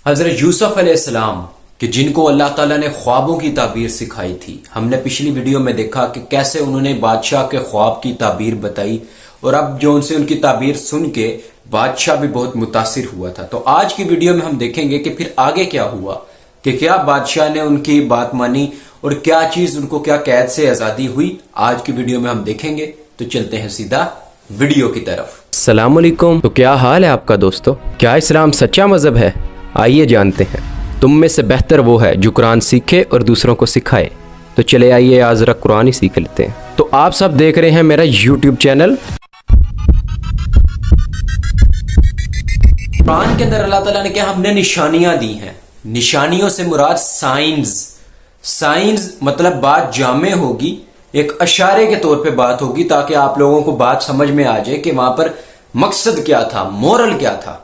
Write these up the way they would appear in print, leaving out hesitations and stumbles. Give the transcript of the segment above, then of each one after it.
حضرت یوسف علیہ السلام کہ جن کو اللہ تعالیٰ نے خوابوں کی تعبیر سکھائی تھی، ہم نے پچھلی ویڈیو میں دیکھا کہ کیسے انہوں نے بادشاہ کے خواب کی تعبیر بتائی، اور اب جو ان سے ان کی تعبیر سن کے بادشاہ بھی بہت متاثر ہوا تھا۔ تو آج کی ویڈیو میں ہم دیکھیں گے کہ پھر آگے کیا ہوا، کہ کیا بادشاہ نے ان کی بات مانی اور کیا چیز ان کو کیا قید سے آزادی ہوئی۔ آج کی ویڈیو میں ہم دیکھیں گے، تو چلتے ہیں سیدھا ویڈیو کی طرف۔ السلام علیکم، تو کیا حال ہے آپ کا دوستو؟ کیا اسلام سچا مذہب ہے؟ آئیے جانتے ہیں۔ تم میں سے بہتر وہ ہے جو قرآن سیکھے اور دوسروں کو سکھائے۔ تو چلے آئیے آج ذرا قرآن ہی سیکھ لیتے ہیں۔ تو آپ سب دیکھ رہے ہیں میرا یوٹیوب چینل۔ قرآن کے اندر اللہ تعالیٰ نے کیا ہم نے نشانیاں دی ہیں۔ نشانیوں سے مراد سائنز مطلب بات جامع ہوگی، ایک اشارے کے طور پہ بات ہوگی تاکہ آپ لوگوں کو بات سمجھ میں آ جائے کہ وہاں پر مقصد کیا تھا، مورل کیا تھا۔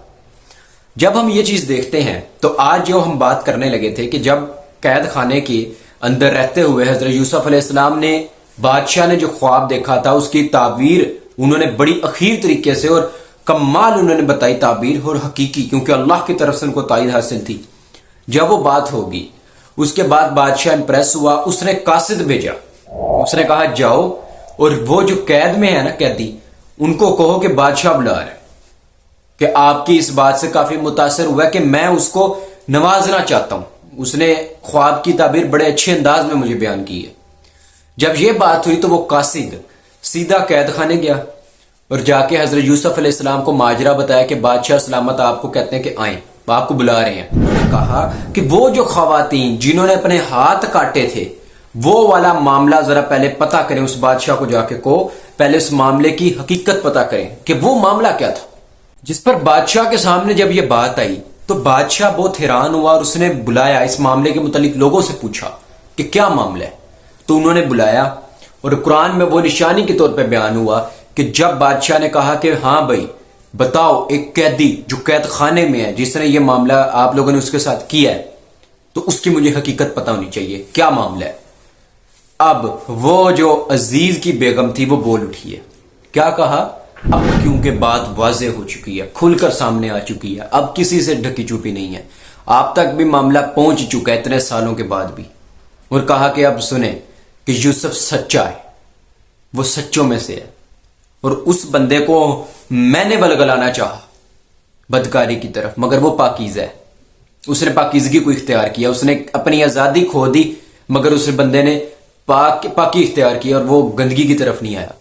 جب ہم یہ چیز دیکھتے ہیں تو آج جو ہم بات کرنے لگے تھے کہ جب قید خانے کے اندر رہتے ہوئے حضرت یوسف علیہ السلام نے بادشاہ نے جو خواب دیکھا تھا اس کی تعبیر انہوں نے بڑی اخیر طریقے سے اور کمال انہوں نے بتائی، تعبیر اور حقیقی، کیونکہ اللہ کی طرف سے ان کو تائید حاصل تھی۔ جب وہ بات ہوگی اس کے بعد بادشاہ امپریس ہوا، اس نے قاصد بھیجا، اس نے کہا جاؤ اور وہ جو قید میں ہے نا قیدی، ان کو کہو کہ بادشاہ بلا رہے ہیں، کہ آپ کی اس بات سے کافی متاثر ہوا ہے کہ میں اس کو نوازنا چاہتا ہوں۔ اس نے خواب کی تعبیر بڑے اچھے انداز میں مجھے بیان کی ہے۔ جب یہ بات ہوئی تو وہ قاصد سیدھا قید خانے گیا اور جا کے حضرت یوسف علیہ السلام کو ماجرا بتایا کہ بادشاہ سلامت آپ کو کہتے ہیں کہ آئیں، آپ کو بلا رہے ہیں۔ انہوں نے کہا کہ وہ جو خواتین جنہوں نے اپنے ہاتھ کاٹے تھے وہ والا معاملہ ذرا پہلے پتا کریں، اس بادشاہ کو جا کے کہو پہلے اس معاملے کی حقیقت پتا کریں کہ وہ معاملہ کیا تھا۔ جس پر بادشاہ کے سامنے جب یہ بات آئی تو بادشاہ بہت حیران ہوا اور اس نے بلایا، اس معاملے کے متعلق لوگوں سے پوچھا کہ کیا معاملہ ہے۔ تو انہوں نے بلایا اور قرآن میں وہ نشانی کے طور پہ بیان ہوا کہ جب بادشاہ نے کہا کہ ہاں بھائی بتاؤ، ایک قیدی جو قید خانے میں ہے جس نے یہ معاملہ آپ لوگوں نے اس کے ساتھ کیا ہے تو اس کی مجھے حقیقت پتہ ہونی چاہیے، کیا معاملہ ہے۔ اب وہ جو عزیز کی بیگم تھی وہ بول اٹھی ہے، کیا کہا؟ اب کیونکہ بات واضح ہو چکی ہے، کھل کر سامنے آ چکی ہے، اب کسی سے ڈھکی چھپی نہیں ہے، آپ تک بھی معاملہ پہنچ چکا ہے اتنے سالوں کے بعد بھی۔ اور کہا کہ اب سنیں کہ یوسف سچا ہے، وہ سچوں میں سے ہے، اور اس بندے کو میں نے ولگلانا چاہا بدکاری کی طرف، مگر وہ پاکیزہ ہے، اس نے پاکیزگی کو اختیار کیا، اس نے اپنی آزادی کھو دی مگر اس بندے نے پاکی اختیار کیا اور وہ گندگی کی طرف نہیں آیا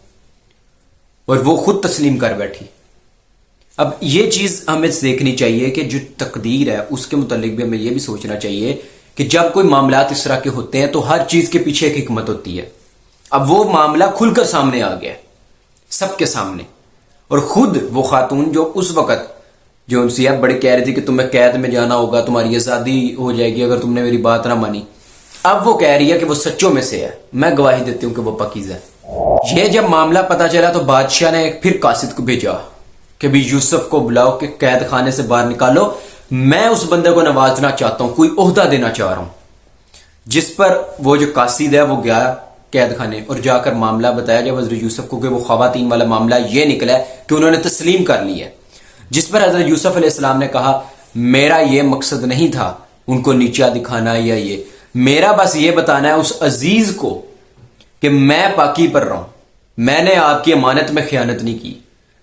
اور وہ خود تسلیم کر بیٹھی۔ اب یہ چیز ہمیں دیکھنی چاہیے کہ جو تقدیر ہے اس کے متعلق بھی ہمیں یہ بھی سوچنا چاہیے کہ جب کوئی معاملات اس طرح کے ہوتے ہیں تو ہر چیز کے پیچھے ایک حکمت ہوتی ہے۔ اب وہ معاملہ کھل کر سامنے آ گیا سب کے سامنے، اور خود وہ خاتون جو اس وقت جو ان سے بڑے کہہ رہی تھی کہ تمہیں قید میں جانا ہوگا، تمہاری آزادی ہو جائے گی اگر تم نے میری بات نہ مانی، اب وہ کہہ رہی ہے کہ وہ سچوں میں سے ہے، میں گواہی دیتی ہوں کہ وہ پاکیزہ ہے۔ یہ جب معاملہ پتا چلا تو بادشاہ نے پھر قاصد کو بھیجا کہ بھی یوسف کو بلاؤ کہ قید خانے سے باہر نکالو، میں اس بندے کو نوازنا چاہتا ہوں، کوئی عہدہ دینا چاہ رہا ہوں۔ جس پر وہ جو قاصد ہے وہ گیا قید خانے اور جا کر معاملہ بتایا جب حضرت یوسف کو کہ وہ خواتین والا معاملہ یہ نکلا ہے کہ انہوں نے تسلیم کر لی ہے۔ جس پر حضرت یوسف علیہ السلام نے کہا میرا یہ مقصد نہیں تھا ان کو نیچا دکھانا، یا یہ میرا بس یہ بتانا ہے اس عزیز کو کہ میں پاکی پر رہا ہوں، میں نے آپ کی امانت میں خیانت نہیں کی،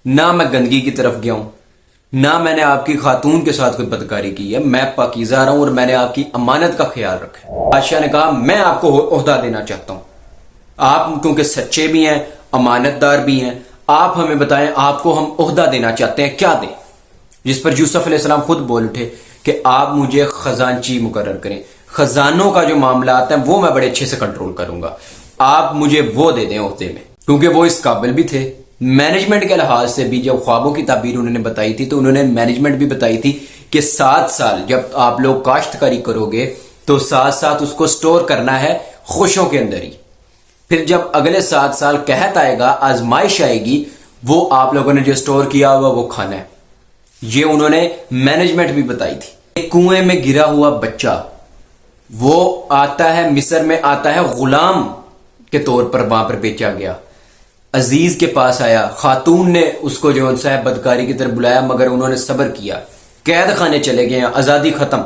نہ میں گندگی کی طرف گیا ہوں، نہ میں نے آپ کی خاتون کے ساتھ کوئی بدکاری کی ہے، میں پاکیزہ رہا ہوں اور میں نے آپ کی امانت کا خیال رکھا ہے۔ بادشاہ نے کہا میں آپ کو عہدہ دینا چاہتا ہوں، آپ کیونکہ سچے بھی ہیں، امانت دار بھی ہیں، آپ ہمیں بتائیں آپ کو ہم عہدہ دینا چاہتے ہیں، کیا دیں؟ جس پر یوسف علیہ السلام خود بول اٹھے کہ آپ مجھے خزانچی مقرر کریں، خزانوں کا جو معاملات ہیں وہ میں بڑے اچھے سے کنٹرول کروں گا، آپ مجھے وہ دے دیں عہدے میں، کیونکہ وہ اس قابل بھی تھے۔ مینجمنٹ کے لحاظ سے بھی جب خوابوں کی تعبیر انہوں نے بتائی تھی تو انہوں نے مینجمنٹ بھی بتائی تھی کہ 7 سال جب آپ لوگ کاشتکاری کرو گے تو 7 اس کو سٹور کرنا ہے خوشوں کے اندر ہی، پھر جب اگلے 7 سال قحط آئے گا، آزمائش آئے گی، وہ آپ لوگوں نے جو سٹور کیا ہوا وہ کھانا ہے۔ یہ انہوں نے مینجمنٹ بھی بتائی تھی۔ ایک کنویں میں گرا ہوا بچہ وہ آتا ہے، مصر میں آتا ہے غلام کے طور پر، وہاں پر بیچا گیا، عزیز کے پاس آیا، خاتون نے اس کو جو صاحب بدکاری کی طرف بلایا مگر انہوں نے صبر کیا، قید خانے چلے گئے ہیں, آزادی ختم.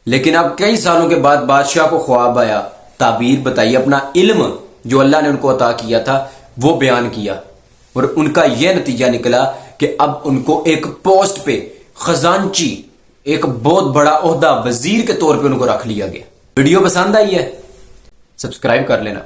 لیکن اب کئی سالوں کے بعد بادشاہ کو خواب آیا, تعبیر بتائی, اپنا علم جو اللہ نے ان کو عطا کیا تھا وہ بیان کیا, اور ان کا یہ نتیجہ نکلا کہ اب ان کو ایک پوسٹ پہ خزانچی, ایک بہت بڑا عہدہ وزیر کے طور پہ ان کو رکھ لیا گیا. ویڈیو پسند آئی ہے سبسکرائب کر لینا.